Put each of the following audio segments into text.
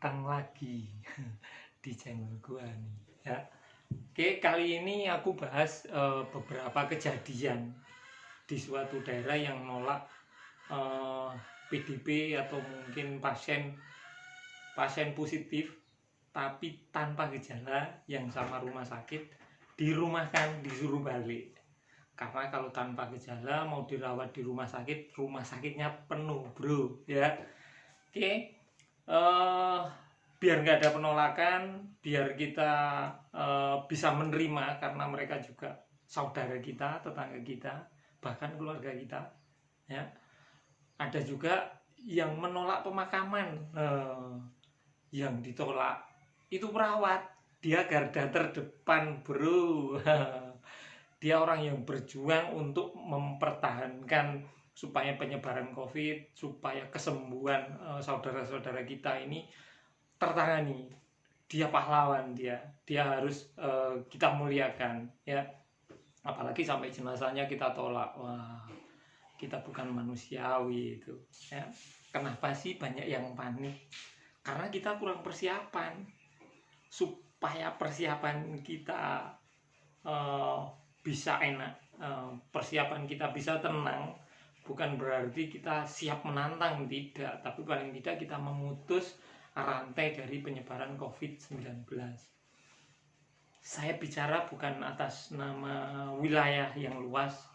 datang lagi di channel gua nih ya. Oke, kali ini aku bahas beberapa kejadian di suatu daerah yang nolak PDP atau mungkin pasien positif tapi tanpa gejala yang sama rumah sakit dirumahkan, disuruh balik. Karena kalau tanpa gejala mau dirawat di rumah sakitnya penuh, bro ya. Oke, biar nggak ada penolakan, biar kita bisa menerima karena mereka juga saudara kita, tetangga kita, bahkan keluarga kita ya. Ada juga yang menolak pemakaman, yang ditolak itu perawat, dia garda terdepan, bro. Dia orang yang berjuang untuk mempertahankan supaya penyebaran COVID, supaya kesembuhan saudara-saudara kita ini tertangani. Dia pahlawan, dia harus kita muliakan ya. Apalagi sampai jenazahnya kita tolak. Wah, kita bukan manusiawi itu ya. Kenapa sih banyak yang panik? Karena kita kurang persiapan. Supaya persiapan kita bisa enak, persiapan kita bisa tenang, bukan berarti kita siap menantang, tidak, tapi paling tidak kita memutus rantai dari penyebaran COVID-19. Saya bicara bukan atas nama wilayah yang luas,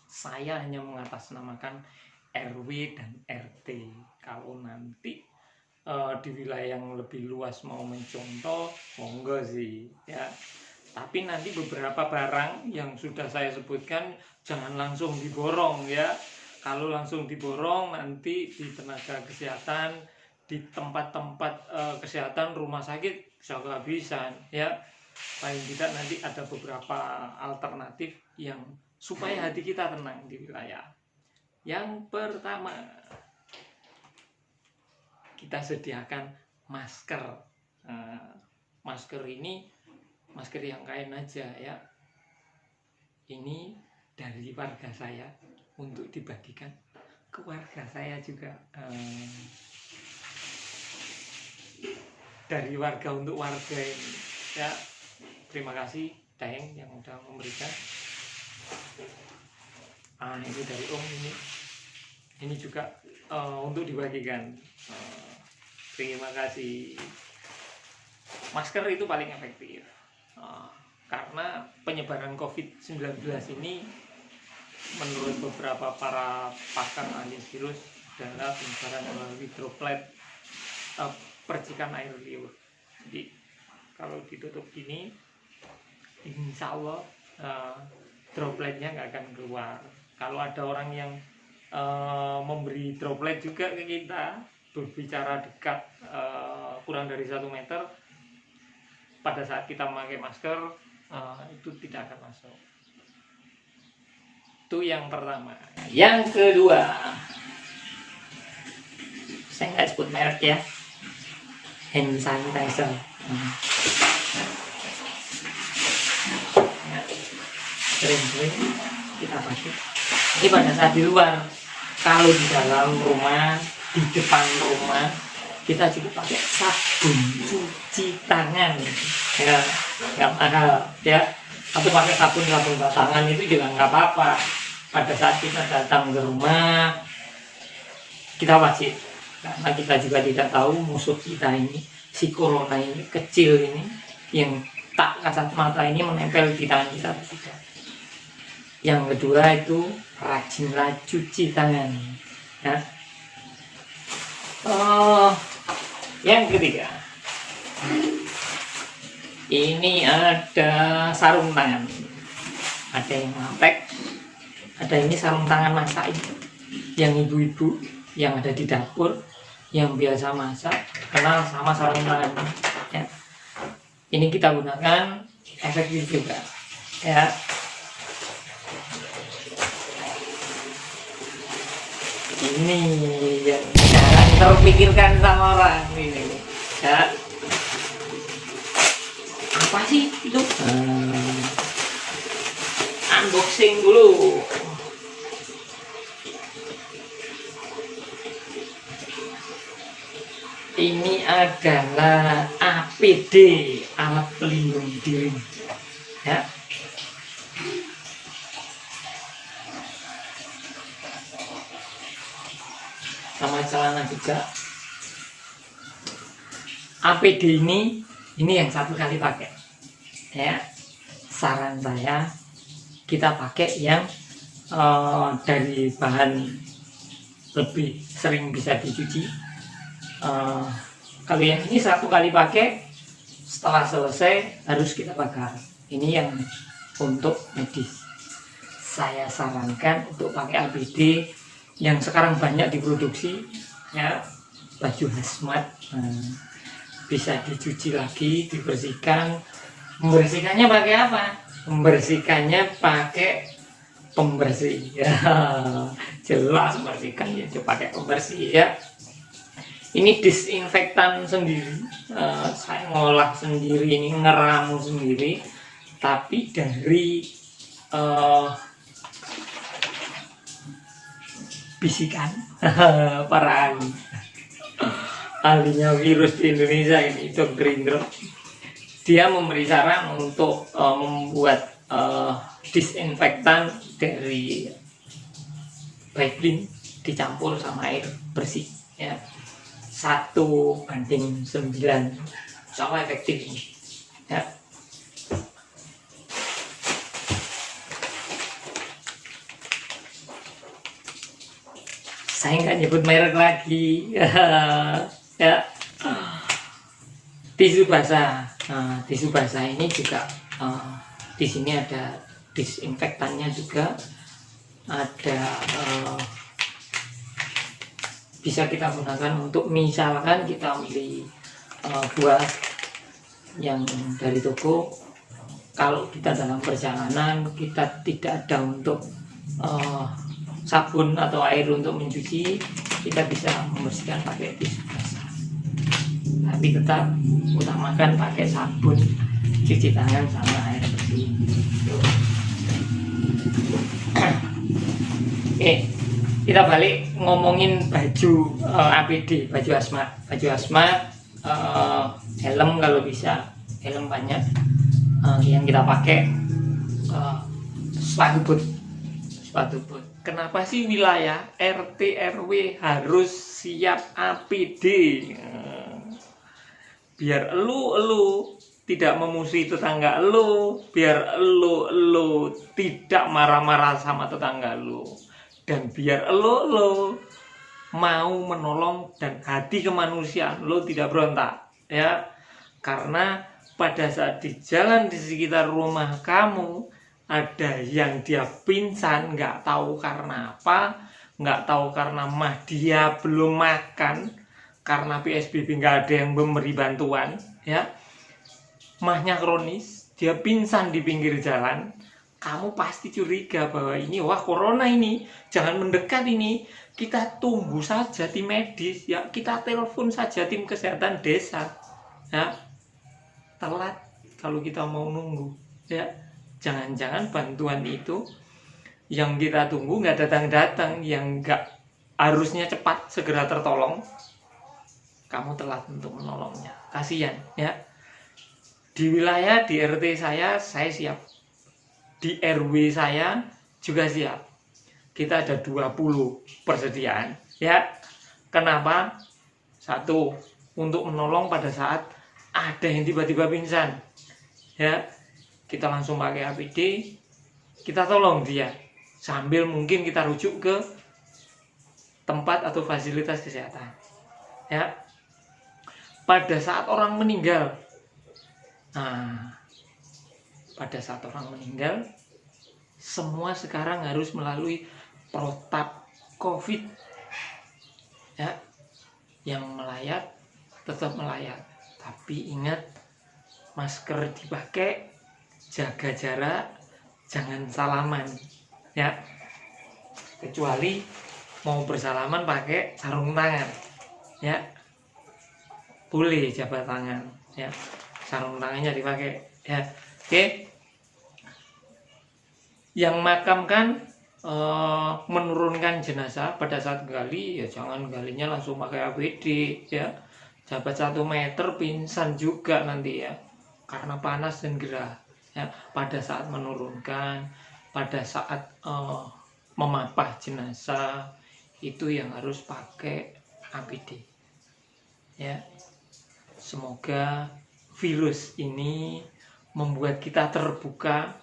saya hanya mengatasnamakan RW dan RT. Kalau nanti di wilayah yang lebih luas mau mencontoh, monggo sih ya. Tapi nanti beberapa barang yang sudah saya sebutkan jangan langsung diborong ya. Kalau langsung diborong nanti di tenaga kesehatan, di tempat-tempat kesehatan rumah sakit bisa kehabisan ya. Paling tidak nanti ada beberapa alternatif yang supaya hati kita tenang di wilayah. Yang pertama, kita sediakan masker. Masker ini masker yang kain aja ya. Ini dari warga saya untuk dibagikan ke warga saya juga, dari warga untuk warga ini ya. Terima kasih Daeng yang udah memberikan. Ini dari Om, ini juga untuk dibagikan. Terima kasih. Masker itu paling efektif. Karena penyebaran COVID-19 ini menurut beberapa para pakar ahli virus adalah penyebaran melalui droplet percikan air liur. Jadi kalau ditutup gini, insya Allah dropletnya nggak akan keluar. Kalau ada orang yang memberi droplet juga ke kita, berbicara dekat kurang dari 1 meter, pada saat kita memakai masker itu tidak akan masuk. Itu yang pertama. Yang kedua, saya nggak sebut merek ya, hand sanitizer. Sering-sering kita pakai. Ini pada saat di luar. Kalau di dalam rumah, di depan rumah, kita juga pakai sabun cuci tangan ya, nggak mahal ya. Atau pakai sabun batangan itu juga nggak apa-apa. Pada saat kita datang ke rumah, kita wajib, karena kita juga tidak tahu musuh kita ini, si corona ini, kecil ini, yang tak kasat mata ini menempel di tangan kita atau tidak. Yang kedua itu rajinlah cuci tangan ya. Yang ketiga, ini ada sarung tangan, ada yang matek, ada ini sarung tangan masak ini, yang ibu-ibu yang ada di dapur yang biasa masak kenal sama sarung tangan ya. Ini kita gunakan, efektif juga ya. Ini yang jangan terpikirkan sama orang ini ya. Apa sih itu? Unboxing dulu. Ini ada adalah APD, alat pelindung diri, ya. Sama celana juga. APD ini yang 1 kali pakai, ya. Saran saya kita pakai yang dari bahan lebih sering bisa dicuci. Kalau yang ini 1 kali pakai, setelah selesai harus kita bakar. Ini yang untuk medis. Saya sarankan untuk pakai APD yang sekarang banyak diproduksi, ya, baju hazmat. Bisa dicuci lagi, dibersihkan. Membersihkannya pakai apa? Membersihkannya pakai pembersih, ya. Jelas bersihkan ya, pakai pembersih, ya. Ini disinfektan sendiri, saya ngolah sendiri, ini ngeramu sendiri, tapi dari bisikan para ahlinya virus di Indonesia ini, Dr. Indro. Dia memberi saran untuk membuat disinfektan dari Vaseline dicampur sama air bersih, ya. 1:9 sama efektif ini, ya. Saya nggak nyebut merek lagi. Ya. Tisu basah. Nah, tisu basah ini juga di sini ada disinfektannya juga, ada bisa kita gunakan untuk misalkan kita beli buah yang dari toko. Kalau kita dalam perjalanan kita tidak ada untuk sabun atau air untuk mencuci, kita bisa membersihkan pakai tisu basah. Tapi tetap utamakan pakai sabun cuci tangan sama air bersih. Oke, kita balik ngomongin baju APD, baju hazmat, helm kalau bisa, helm banyak. Yang kita pakai sepatu boot. Kenapa sih wilayah RT RW harus siap APD? Biar elu tidak memusuhi tetangga elu, biar elu tidak marah-marah sama tetangga elu, dan biar elu mau menolong dan hati kemanusiaan lo tidak berontak, ya. Karena pada saat di jalan di sekitar rumah kamu ada yang dia pingsan, nggak tahu karena apa, nggak tahu karena dia belum makan, karena PSBB nggak ada yang memberi bantuan, ya. Mahnya kronis, dia pingsan di pinggir jalan, kamu pasti curiga bahwa ini wah corona ini, jangan mendekat ini, kita tunggu saja tim medis, ya, kita telepon saja tim kesehatan desa, ya. Telat kalau kita mau nunggu, ya. Jangan-jangan bantuan itu yang kita tunggu nggak datang-datang, yang nggak harusnya cepat segera tertolong, kamu telat untuk menolongnya. Kasihan, ya. Di wilayah di RT saya siap. Di RW saya juga siap. Kita ada 20 persediaan, ya. Kenapa? 1, untuk menolong pada saat ada yang tiba-tiba pingsan, ya. Kita langsung pakai APD, kita tolong dia, sambil mungkin kita rujuk ke tempat atau fasilitas kesehatan, ya. Pada saat orang meninggal, semua sekarang harus melalui protap COVID, ya. Yang melayat tetap melayat, tapi ingat, masker dipakai, jaga jarak, jangan salaman, ya. Kecuali mau bersalaman pakai sarung tangan, ya. Boleh jabat tangan, ya. Sarung tangannya dipakai, ya. Oke. Yang makamkan menurunkan jenazah pada saat gali, ya jangan galinya langsung pakai APD, ya. jabat 1 meter pingsan juga nanti ya, karena panas dan gerah ya. Pada saat menurunkan, pada saat memapah jenazah itu yang harus pakai APD ya. Semoga virus ini membuat kita terbuka,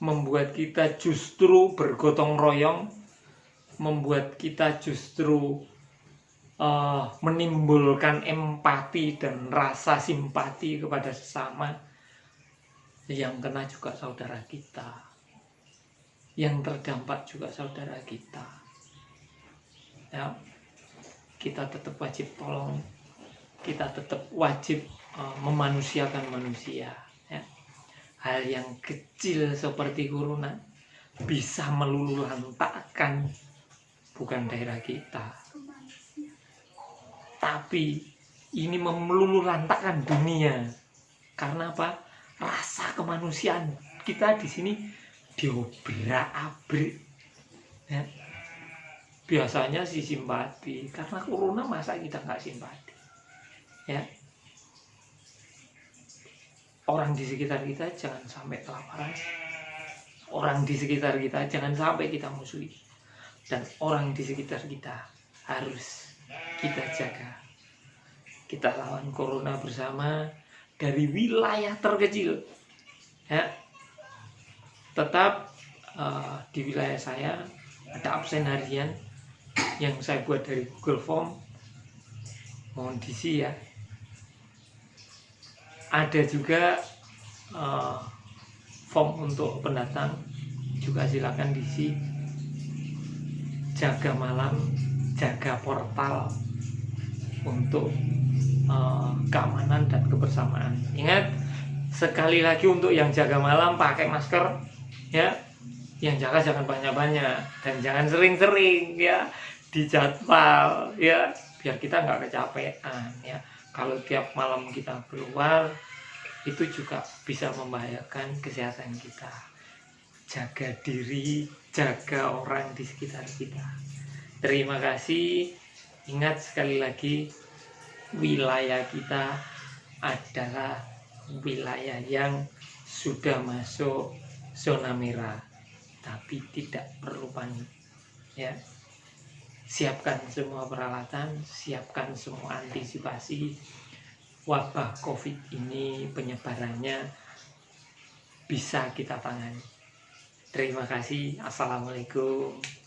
membuat kita justru bergotong royong, membuat kita justru menimbulkan empati dan rasa simpati kepada sesama. Yang kena juga saudara kita, yang terdampak juga saudara kita ya. Kita tetap wajib tolong, kita tetap wajib memanusiakan manusia ya. Hal yang kecil seperti corona bisa meluluhlantakkan bukan daerah kita, tapi ini meluluhlantakkan dunia. Karena apa? Rasa kemanusiaan kita di sini diobrak-abrik ya. Biasanya sih simpati, karena corona masa kita nggak simpati ya. Orang di sekitar kita jangan sampai kelaparan, orang di sekitar kita jangan sampai kita musuhi, dan orang di sekitar kita harus kita jaga. Kita lawan corona bersama dari wilayah terkecil ya. Tetap di wilayah saya ada absen harian yang saya buat dari Google Form, mohon diisi ya. Ada juga form untuk pendatang, juga silakan diisi. Jaga malam, jaga portal untuk keamanan dan kebersamaan. Ingat sekali lagi, untuk yang jaga malam pakai masker ya. Yang jaga jangan banyak-banyak dan jangan sering-sering ya, dijadwal ya, biar kita nggak kecapean ya. Kalau tiap malam kita keluar itu juga bisa membahayakan kesehatan kita. Jaga diri, jaga orang di sekitar kita. Terima kasih. Ingat sekali lagi, wilayah kita adalah wilayah yang sudah masuk zona merah, tapi tidak perlu panik ya. Siapkan semua peralatan, siapkan semua antisipasi. Wabah COVID ini penyebarannya bisa kita tangani. Terima kasih. Assalamualaikum.